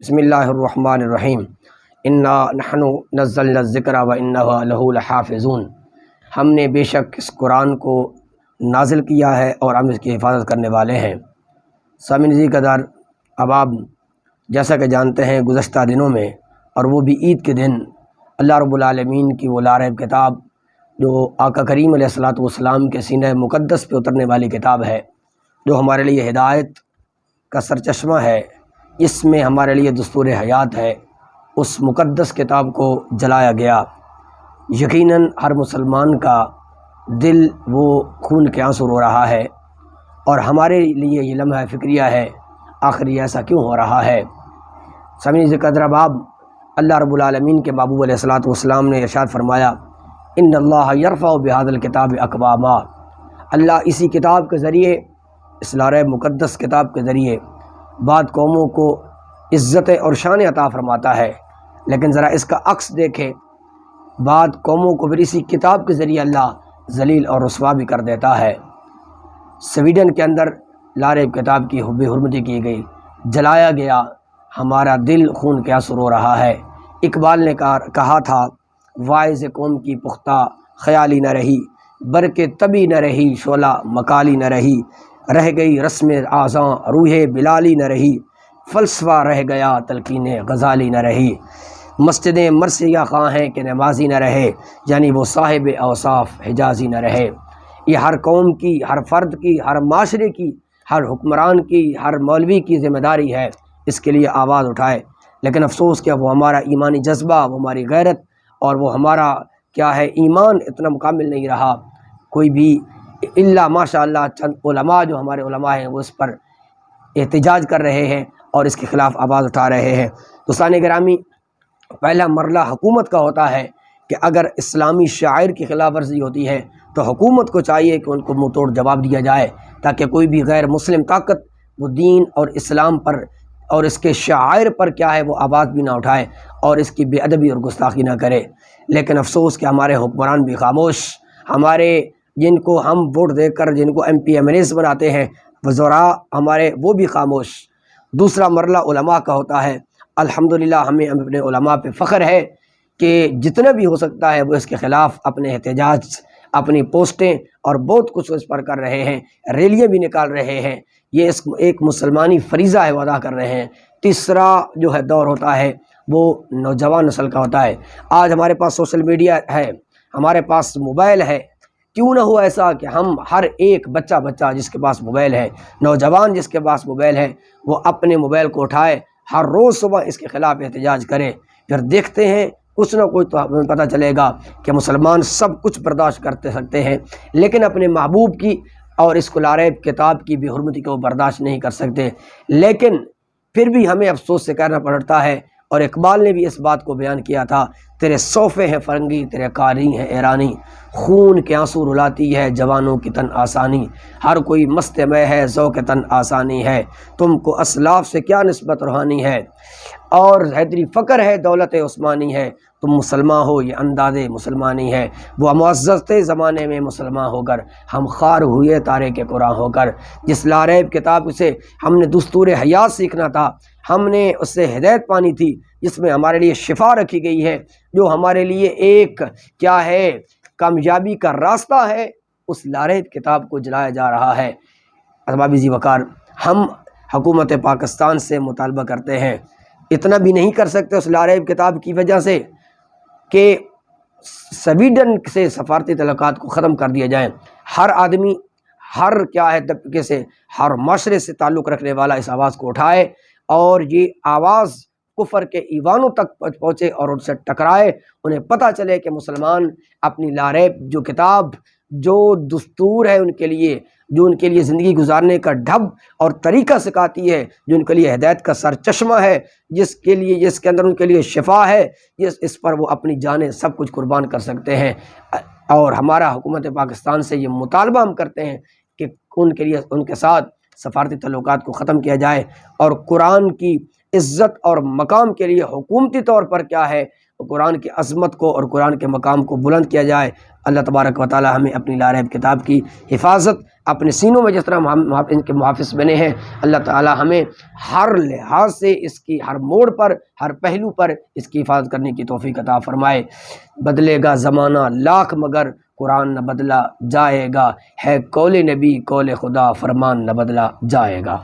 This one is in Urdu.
بسم اللہ الرحمن الرحیم انا نحن نزلنا الذکر و انہ لہ لحافظون۔ ہم نے بے شک اس قرآن کو نازل کیا ہے اور ہم اس کی حفاظت کرنے والے ہیں۔ سامعین عزیز قدر، اب آپ جیسا کہ جانتے ہیں گزشتہ دنوں میں اور وہ بھی عید کے دن اللہ رب العالمین کی وہ لاریب کتاب جو آقا کریم علیہ الصلوۃ والسلام کے سینہ مقدس پہ اترنے والی کتاب ہے، جو ہمارے لیے ہدایت کا سرچشمہ ہے، اس میں ہمارے لیے دستور حیات ہے، اس مقدس کتاب کو جلایا گیا۔ یقیناً ہر مسلمان کا دل وہ خون کے آنسو رو رہا ہے، اور ہمارے لیے یہ لمحہ فکریہ ہے آخر یہ ایسا کیوں ہو رہا ہے۔ سامعین ذکر باب اللہ رب العالمین کے محبوب علیہ الصلوۃ والسلام نے ارشاد فرمایا، ان اللہ یرفع بہذا الکتاب اقواما، اللہ اسی کتاب کے ذریعے، اس لاریب مقدس کتاب کے ذریعے بعض قوموں کو عزت اور شان عطا فرماتا ہے، لیکن ذرا اس کا عکس دیکھیں، بعض قوموں کو پھر اسی کتاب کے ذریعے اللہ ذلیل اور رسوا بھی کر دیتا ہے۔ سویڈن کے اندر لاریب کتاب کی بے حرمتی کی گئی، جلایا گیا، ہمارا دل خون کے آنسو رو رہا ہے۔ اقبال نے کہا تھا، واعظ قوم کی پختہ خیالی نہ رہی، برق طبی نہ رہی، شعلہ مکالی نہ رہی، رہ گئی رسم آذاں روح بلالی نہ رہی، فلسفہ رہ گیا تلقین غزالی نہ رہی، مسجدیں مرثیہ خواں ہیں کہ نمازی نہ رہے، یعنی وہ صاحب اوصاف حجازی نہ رہے۔ یہ ہر قوم کی، ہر فرد کی، ہر معاشرے کی، ہر حکمران کی، ہر مولوی کی ذمہ داری ہے اس کے لیے آواز اٹھائے، لیکن افسوس کہ وہ ہمارا ایمانی جذبہ، وہ ہماری غیرت اور وہ ہمارا کیا ہے ایمان اتنا مکمل نہیں رہا۔ کوئی بھی الا ماشاء اللہ چند علماء جو ہمارے علماء ہیں وہ اس پر احتجاج کر رہے ہیں اور اس کے خلاف آواز اٹھا رہے ہیں۔ دوستان گرامی، پہلا مرحلہ حکومت کا ہوتا ہے کہ اگر اسلامی شاعر کی خلاف ورزی ہوتی ہے تو حکومت کو چاہیے کہ ان کو منہ توڑ جواب دیا جائے، تاکہ کوئی بھی غیر مسلم طاقت وہ دین اور اسلام پر اور اس کے شاعر پر کیا ہے وہ آواز بھی نہ اٹھائے اور اس کی بے ادبی اور گستاخی نہ کرے۔ لیکن افسوس کہ ہمارے حکمران بھی خاموش، ہمارے جن کو ہم ووٹ دے کر جن کو ایم پی ایم ایل بناتے ہیں وزراء ہمارے، وہ بھی خاموش۔ دوسرا مرحلہ علماء کا ہوتا ہے۔ الحمدللہ ہمیں اپنے علماء پہ فخر ہے کہ جتنا بھی ہو سکتا ہے وہ اس کے خلاف اپنے احتجاج، اپنی پوسٹیں اور بہت کچھ اس پر کر رہے ہیں، ریلیاں بھی نکال رہے ہیں، یہ اس ایک مسلمانی فریضہ ہے وہ ادا کر رہے ہیں۔ تیسرا جو ہے دور ہوتا ہے وہ نوجوان نسل کا ہوتا ہے۔ آج ہمارے پاس سوشل میڈیا ہے، ہمارے پاس موبائل ہے، کیوں نہ ہو ایسا کہ ہم ہر ایک بچہ جس کے پاس موبائل ہے، نوجوان جس کے پاس موبائل ہے، وہ اپنے موبائل کو اٹھائے، ہر روز صبح اس کے خلاف احتجاج کرے، پھر دیکھتے ہیں کچھ نہ کچھ تو ہمیں پتہ چلے گا کہ مسلمان سب کچھ برداشت کرتے سکتے ہیں، لیکن اپنے محبوب کی اور اس کو لاریب کتاب کی بے حرمتی کو برداشت نہیں کر سکتے۔ لیکن پھر بھی ہمیں افسوس سے کہنا پڑتا ہے، اور اقبال نے بھی اس بات کو بیان کیا تھا، تیرے صوفے ہیں فرنگی، تیرے قاری ہیں ایرانی، خون کے آنسو رلاتی ہے جوانوں کی تن آسانی، ہر کوئی مست میں ہے ذوق تن آسانی ہے، تم کو اسلاف سے کیا نسبت روحانی ہے، اور حیدری فقر ہے دولت عثمانی ہے، تم مسلمان ہو یہ انداز مسلمانی ہے، وہ معزز زمانے میں مسلمان ہو کر ہم خار ہوئے تارے کے قرآن ہو کر۔ جس لاریب کتاب سے ہم نے دستور حیات سیکھنا تھا، ہم نے اس سے ہدایت پانی تھی، جس میں ہمارے لیے شفا رکھی گئی ہے، جو ہمارے لیے ایک کیا ہے کامیابی کا راستہ ہے، اس لاریب کتاب کو جلایا جا رہا ہے۔ احباب ذی وقار، ہم حکومت پاکستان سے مطالبہ کرتے ہیں، اتنا بھی نہیں کر سکتے اس لاریب کتاب کی وجہ سے کہ سویڈن سے سفارتی تعلقات کو ختم کر دیا جائے۔ ہر آدمی، ہر کیا ہے طبقے سے، ہر معاشرے سے تعلق رکھنے والا اس آواز کو اٹھائے اور یہ آواز کفر کے ایوانوں تک پہنچے اور ان سے ٹکرائے، انہیں پتہ چلے کہ مسلمان اپنی لاریب جو کتاب، جو دستور ہے ان کے لیے، جو ان کے لیے زندگی گزارنے کا ڈھب اور طریقہ سکھاتی ہے، جو ان کے لیے ہدایت کا سر چشمہ ہے، جس کے اندر ان کے لیے شفا ہے، اس پر وہ اپنی جانیں سب کچھ قربان کر سکتے ہیں۔ اور ہمارا حکومت پاکستان سے یہ مطالبہ ہم کرتے ہیں کہ ان کے لیے ان کے ساتھ سفارتی تعلقات کو ختم کیا جائے، اور قرآن کی عزت اور مقام کے لیے حکومتی طور پر کیا ہے قرآن کی عظمت کو اور قرآن کے مقام کو بلند کیا جائے۔ اللہ تبارک و تعالی ہمیں اپنی لا ریب کتاب کی حفاظت اپنے سینوں میں جس طرح ہم ان کے محافظ بنے ہیں، اللہ تعالی ہمیں ہر لحاظ سے اس کی ہر موڑ پر، ہر پہلو پر اس کی حفاظت کرنے کی توفیق عطا فرمائے۔ بدلے گا زمانہ لاکھ مگر قرآن نہ بدلا جائے گا، ہے قول نبی قول خدا فرمان نہ بدلا جائے گا۔